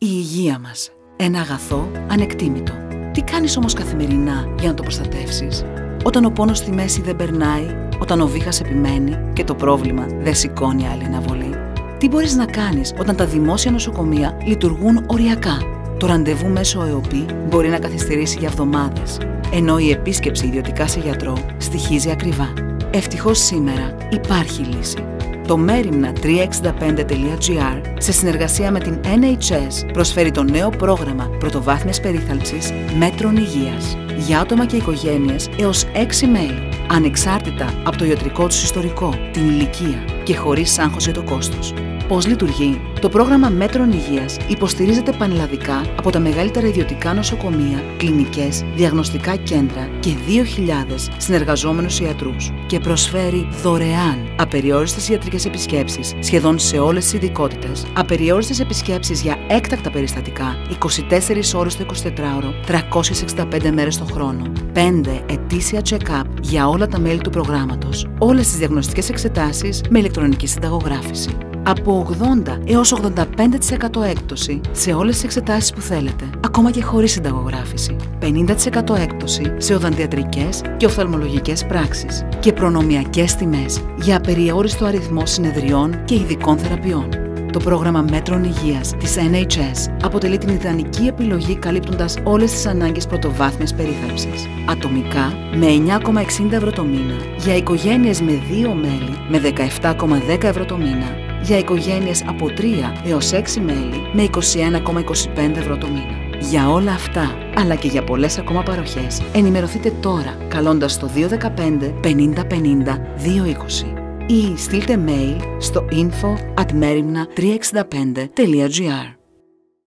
Η υγεία μας. Ένα αγαθό ανεκτήμητο. Τι κάνεις όμως καθημερινά για να το προστατεύσεις? Όταν ο πόνος στη μέση δεν περνάει, όταν ο βήχας επιμένει και το πρόβλημα δεν σηκώνει άλλη αναβολή. Τι μπορείς να κάνεις όταν τα δημόσια νοσοκομεία λειτουργούν οριακά? Το ραντεβού μέσω ΕΟΠΗ μπορεί να καθυστερήσει για εβδομάδες, ενώ η επίσκεψη ιδιωτικά σε γιατρό στοιχίζει ακριβά. Ευτυχώς σήμερα υπάρχει λύση. Το merimna365.gr σε συνεργασία με την NHS προσφέρει το νέο πρόγραμμα πρωτοβάθμιας περίθαλψης μέτρων υγείας για άτομα και οικογένειες έως 6 μέλη, ανεξάρτητα από το ιατρικό τους ιστορικό, την ηλικία και χωρίς άγχος για το κόστος. Πώς λειτουργεί? Το πρόγραμμα μέτρων υγείας υποστηρίζεται πανελλαδικά από τα μεγαλύτερα ιδιωτικά νοσοκομεία, κλινικές, διαγνωστικά κέντρα και 2.000 συνεργαζόμενους ιατρούς και προσφέρει δωρεάν απεριόριστες ιατρικές επισκέψεις σχεδόν σε όλες τις ειδικότητες, απεριόριστες επισκέψεις για έκτακτα περιστατικά 24 ώρες το 24ωρο, 365 μέρες το χρόνο, 5 ετήσια check-up για όλα τα μέλη του προγράμματος, όλες τις διαγνωστικές εξετάσεις με ηλεκτρονική συνταγογράφηση. Από 80 έως 85% έκπτωση σε όλες τις εξετάσεις που θέλετε, ακόμα και χωρίς συνταγογράφηση. 50% έκπτωση σε οδοντιατρικές και οφθαλμολογικές πράξεις και προνομιακές τιμές για απεριόριστο αριθμό συνεδριών και ειδικών θεραπείων. Το πρόγραμμα μέτρων υγείας της NHS αποτελεί την ιδανική επιλογή καλύπτοντας όλες τις ανάγκες πρωτοβάθμιας περίθαλψης. Ατομικά με 9,60 ευρώ το μήνα, για οικογένειες με 2 μέλη με 17,10 ευρώ το μήνα, για οικογένειες από 3 έως 6 μέλη με 21,25 ευρώ το μήνα. Για όλα αυτά, αλλά και για πολλές ακόμα παροχές, ενημερωθείτε τώρα καλώντας το 215 50 50 220 ή στείλτε mail στο info@merimna365.gr.